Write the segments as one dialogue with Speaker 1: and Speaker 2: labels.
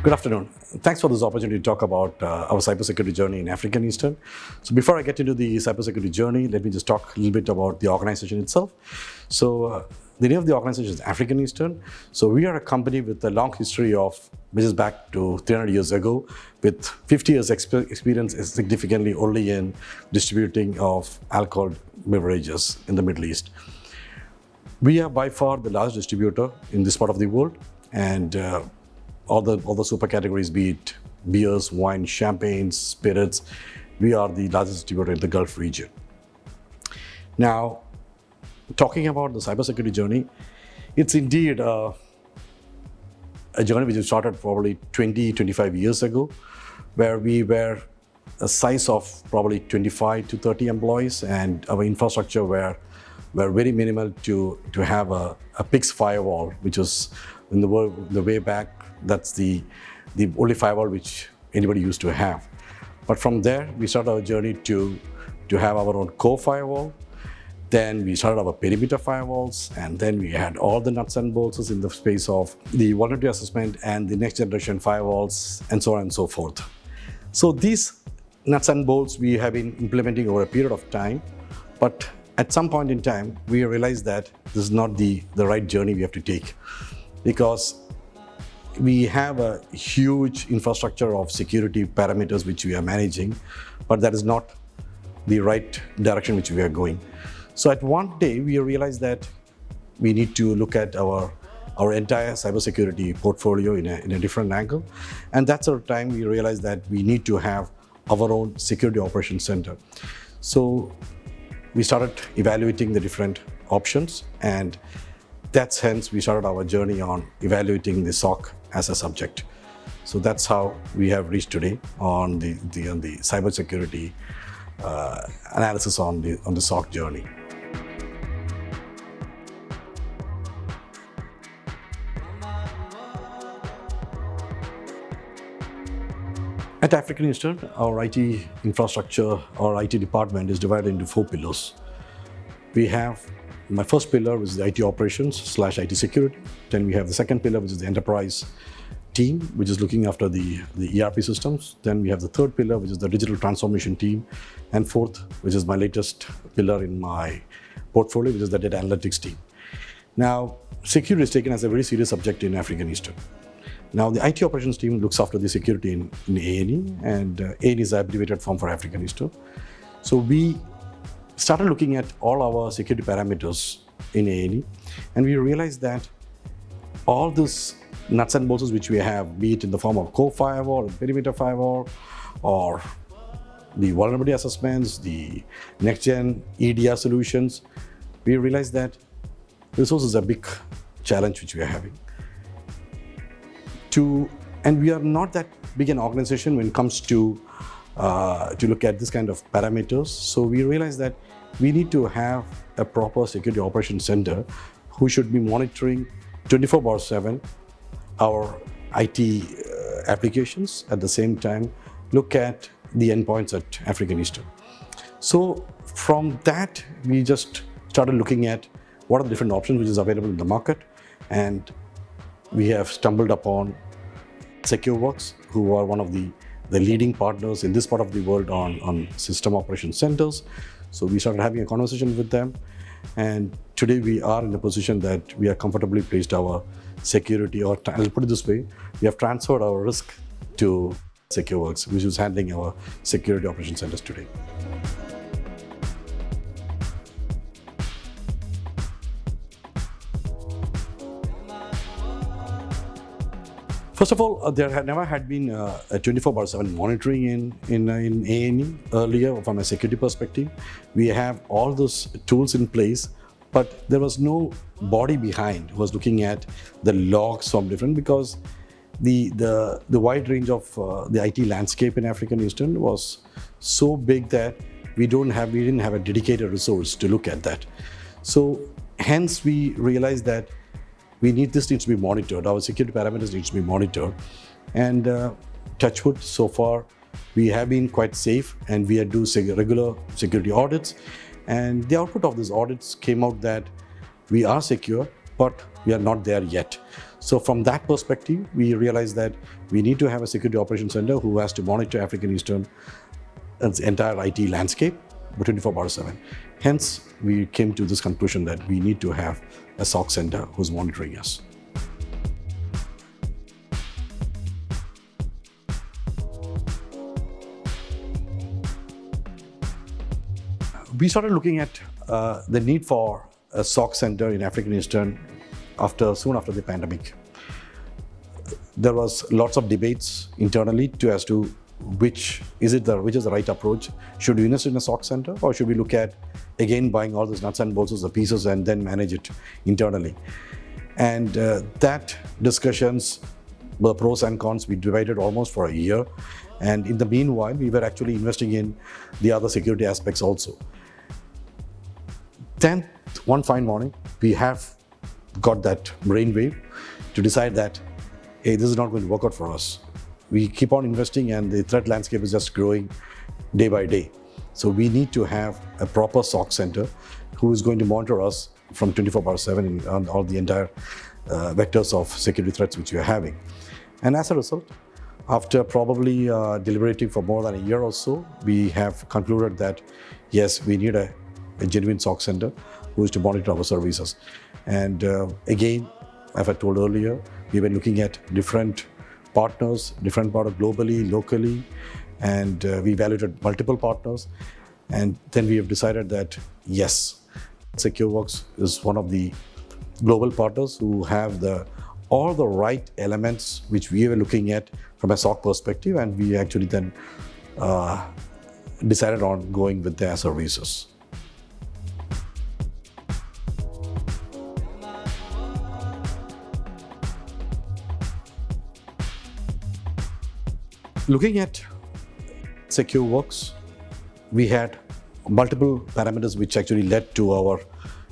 Speaker 1: Good afternoon. Thanks for this opportunity to talk about our cybersecurity journey in Africa and Eastern. So before I get into the cybersecurity journey, let me just talk a little bit about the organization itself. So the name of the organization is African Eastern. So we are a company with a long history of business back to 300 years ago, with 50 years experience significantly only in distributing of alcohol beverages in the Middle East. We are by far the largest distributor in this part of the world, and all the super categories, be it beers, wine, champagnes, spirits, we are the largest distributor in the Gulf region. Now, talking about the cybersecurity journey, it's indeed a journey which started probably 25 years ago, where we were a size of probably 25 to 30 employees, and our infrastructure were very minimal to have a PIX firewall, which was in the way back. That's the only firewall which anybody used to have. But from there, we started our journey to have our own core firewall. Then we started our perimeter firewalls, and then we had all the nuts and bolts in the space of the vulnerability assessment and the next generation firewalls, and so on and so forth. So these nuts and bolts we have been implementing over a period of time, but at some point in time, we realized that this is not the right journey we have to take, because we have a huge infrastructure of security parameters which we are managing, but that is not the right direction which we are going. So at one day, we realized that we need to look at our entire cybersecurity portfolio in a different angle. And that's our time we realized that we need to have our own security operations center. So we started evaluating the different options, and that's hence we started our journey on evaluating the SOC as a subject. So that's how we have reached today on the cybersecurity analysis on the SOC journey. At African Eastern, our IT infrastructure, our IT department is divided into 4 pillars. We have my first pillar, which is the IT operations / IT security. Then we have the second pillar, which is the enterprise team, which is looking after the ERP systems. Then we have the third pillar, which is the digital transformation team. And fourth, which is my latest pillar in my portfolio, which is the data analytics team. Now, security is taken as a very serious subject in African Eastern. Now, the IT operations team looks after the security in A&E, and A&E is an abbreviated form for African Eastern. So we started looking at all our security parameters in A&E, and we realized that all these nuts and bolts which we have, be it in the form of core firewall, perimeter firewall, or the vulnerability assessments, the next-gen EDR solutions, we realized that resource is a big challenge which we are having. And we are not that big an organization when it comes to look at this kind of parameters. So we realized that we need to have a proper security operations center who should be monitoring 24/7 our IT applications, at the same time look at the endpoints at African Eastern. So from that, we just started looking at what are the different options which is available in the market, and we have stumbled upon Secureworks, who are one of the leading partners in this part of the world on system operations centers. So we started having a conversation with them, and today we are in a position that we are comfortably placed our security, or I'll put it this way, we have transferred our risk to Secureworks, which is handling our security operations centers today. First of all, there had never had been a 24/7 monitoring in A&E earlier from a security perspective. We have all those tools in place, but there was no body behind who was looking at the logs from different, because the wide range of the IT landscape in African Eastern was so big that we didn't have a dedicated resource to look at that. So hence we realized that this needs to be monitored. Our security parameters need to be monitored. And touch wood, so far, we have been quite safe, and we do regular security audits. And the output of these audits came out that we are secure, but we are not there yet. So from that perspective, we realized that we need to have a security operations center who has to monitor African Eastern entire IT landscape 24/7. Hence, we came to this conclusion that we need to have a SOC center who's monitoring us. We started looking at the need for a SOC center in African Eastern soon after the pandemic. There was lots of debates internally as to which is the right approach. Should we invest in a SOC center, or should we look at again buying all those nuts and bolts, the pieces, and then manage it internally? And that discussions, the pros and cons, we divided almost for a year. And in the meanwhile, we were actually investing in the other security aspects also. Then one fine morning, we have got that brainwave to decide that, hey, this is not going to work out for us. We keep on investing and the threat landscape is just growing day by day. So we need to have a proper SOC center who is going to monitor us from 24/7 on all the entire vectors of security threats which we are having. And as a result, after probably deliberating for more than a year or so, we have concluded that yes, we need a genuine SOC center who is to monitor our services. And again, as I told earlier, we were looking at different partners, different partners globally, locally, and we evaluated multiple partners. And then we have decided that yes, Secureworks is one of the global partners who have all the right elements which we were looking at from a SOC perspective, and we actually then decided on going with their services. Looking at Secureworks, we had multiple parameters which actually led to our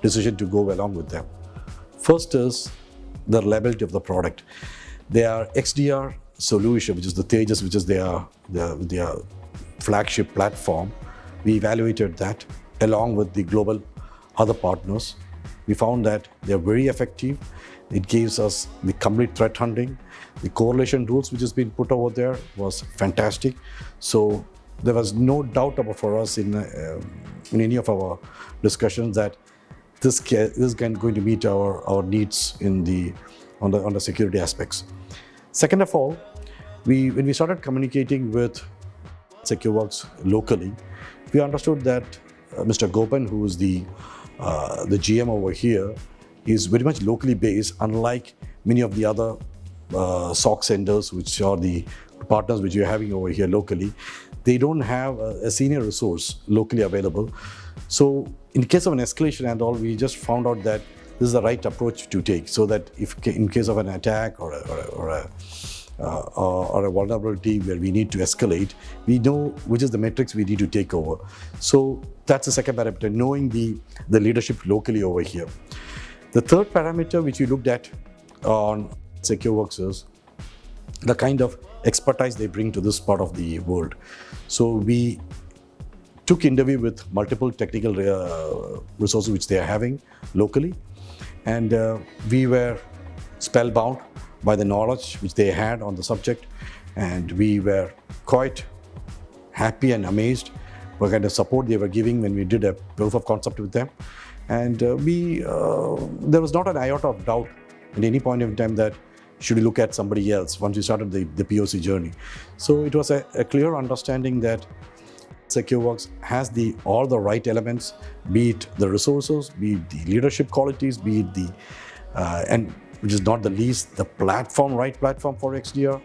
Speaker 1: decision to go along with them. First is the reliability of the product. Their XDR solution, which is the Tejas, which is their flagship platform, we evaluated that along with the global other partners. We found that they're very effective. It gives us the complete threat hunting. The correlation rules which has been put over there was fantastic. So there was no doubt for us in any of our discussions that this is going to meet our needs on the security aspects. Second of all, when we started communicating with Secureworks locally, we understood that Mr. Gopan, who is the GM over here, is very much locally based, unlike many of the other SOC centers, which are the partners which you're having over here locally. They don't have a senior resource locally available. So in case of an escalation and all, we just found out that this is the right approach to take, so that if in case of an attack or a vulnerability where we need to escalate, we know which is the metrics we need to take over. So that's the second parameter, knowing the leadership locally over here. The third parameter which we looked at on Secureworks is the kind of expertise they bring to this part of the world. So we took interview with multiple technical resources which they are having locally, and we were spellbound by the knowledge which they had on the subject, and we were quite happy and amazed what kind of support they were giving when we did a proof of concept with them. And there was not an iota of doubt at any point in time that should we look at somebody else once we started the POC journey. So it was a clear understanding that Secureworks has all the right elements, be it the resources, be it the leadership qualities, be it and which is not the least, the right platform for XDR.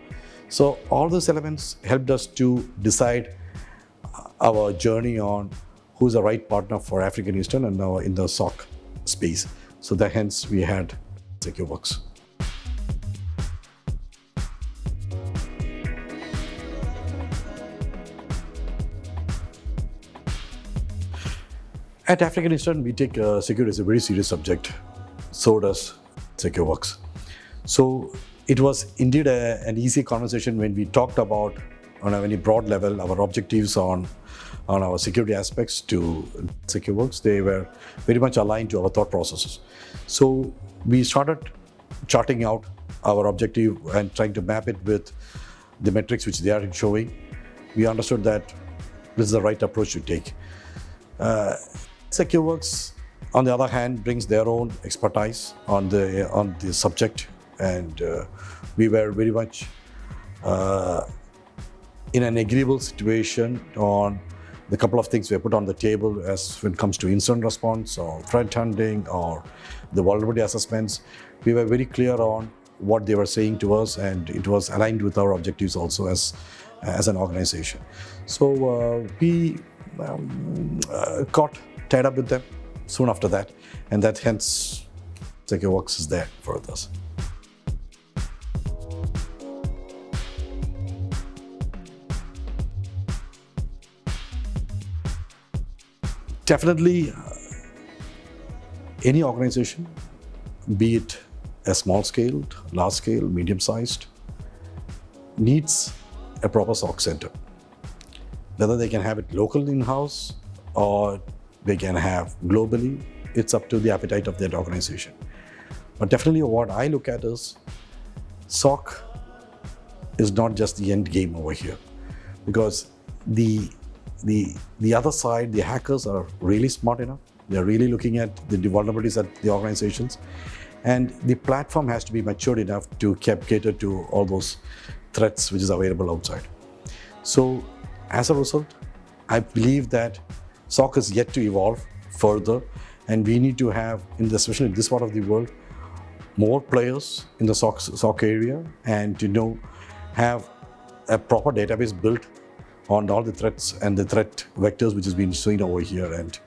Speaker 1: So all those elements helped us to decide our journey on who's the right partner for African Eastern and now in the SOC space. So hence we had Secureworks. At African Eastern, we take security as a very serious subject. So does Secureworks. So it was indeed an easy conversation when we talked about, on a very broad level, our objectives on our security aspects to Secureworks. They were very much aligned to our thought processes. So we started charting out our objective and trying to map it with the metrics which they are showing. We understood that this is the right approach to take. Secureworks, on the other hand, brings their own expertise on the subject, and we were very much in an agreeable situation on the couple of things we put on the table as when it comes to incident response or threat hunting or the vulnerability assessments. We were very clear on what they were saying to us, and it was aligned with our objectives also as an organization. So we got tied up with them soon after that, and that hence Secureworks is there for us. Definitely, any organization, be it a small scale, large scale, medium sized, needs a proper SOC center. Whether they can have it local in-house or they can have globally, it's up to the appetite of that organization. But definitely what I look at is SOC is not just the end game over here, because the other side, the hackers are really smart enough. They're really looking at the vulnerabilities at the organizations, and the platform has to be matured enough to cater to all those threats which is available outside. So as a result, I believe that SOC is yet to evolve further, and we need to have, especially in this part of the world, more players in the SOC area, and to have a proper database built on all the threats and the threat vectors which has been seen over here, and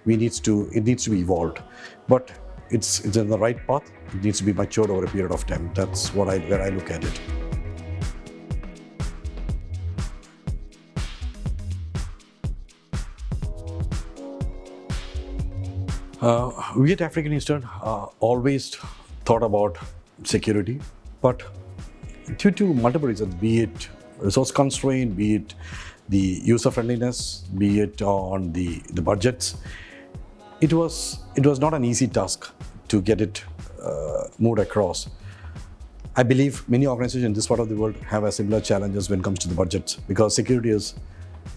Speaker 1: it needs to be evolved. But it's in the right path. It needs to be matured over a period of time. That's where I look at it. We at African Eastern always thought about security, but due to multiple reasons, be it resource constraint, be it the user friendliness, be it on the budgets, it was not an easy task to get it moved across. I believe many organizations in this part of the world have a similar challenges when it comes to the budgets, because security is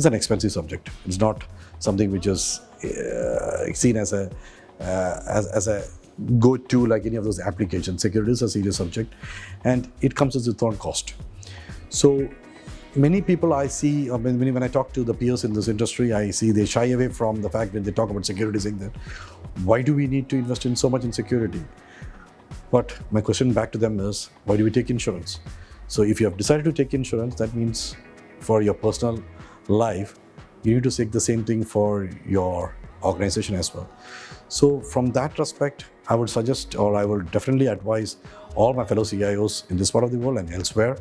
Speaker 1: an expensive subject. It's not something which is seen as a go-to like any of those applications. Security is a serious subject, and it comes with its own cost. So many people I see, when I talk to the peers in this industry, I see they shy away from the fact when they talk about security, saying that, why do we need to invest in so much in security? But my question back to them is, why do we take insurance? So if you have decided to take insurance, that means for your personal life, you need to take the same thing for your organization as well. So from that respect, I would suggest, or I will definitely advise all my fellow CIOs in this part of the world and elsewhere,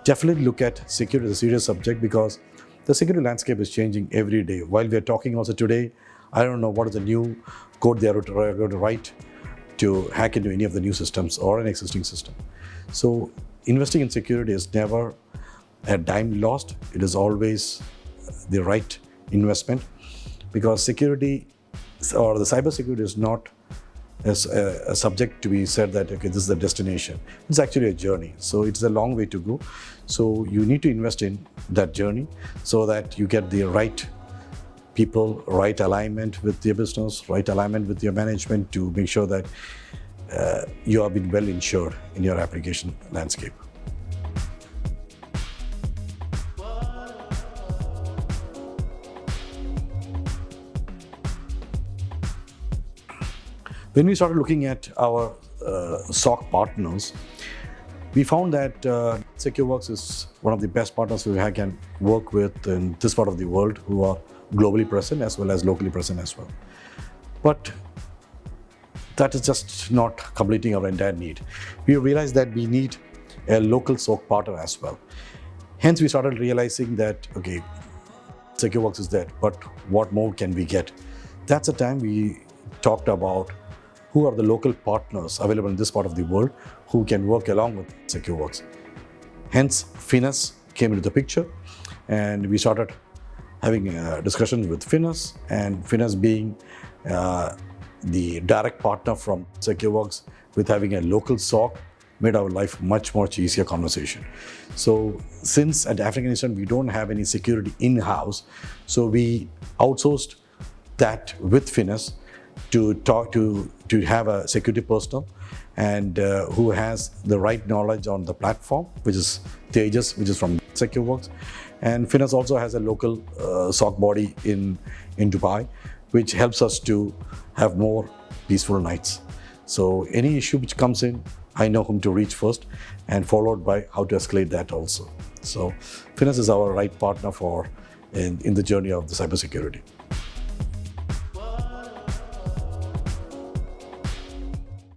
Speaker 1: definitely look at security as a serious subject, because the security landscape is changing every day. While we are talking also today, I don't know what is the new code they are going to write to hack into any of the new systems or an existing system. So investing in security is never a dime lost. It is always the right investment, because security or the cybersecurity is not as a subject to be said that, okay, this is the destination. It's actually a journey. So it's a long way to go. So you need to invest in that journey so that you get the right people, right alignment with your business, right alignment with your management to make sure that you have been well insured in your application landscape. When we started looking at our SOC partners, we found that Secureworks is one of the best partners we can work with in this part of the world, who are globally present as well as locally present as well. But that is just not completing our entire need. We realized that we need a local SOC partner as well. Hence, we started realizing that, okay, Secureworks is there, but what more can we get? That's the time we talked about who are the local partners available in this part of the world who can work along with Secureworks. Hence, Finas came into the picture, and we started having discussions with Finas, and Finas being the direct partner from Secureworks with having a local SOC made our life much easier conversation. So since at African Eastern we don't have any security in-house, so we outsourced that with Finis to talk to have a security personnel and who has the right knowledge on the platform, which is Tejas, which is from Secureworks. And Finis also has a local SOC body in Dubai, which helps us to have more peaceful nights. So any issue which comes in, I know whom to reach first, and followed by how to escalate that also. So Finis is our right partner for in the journey of the cybersecurity.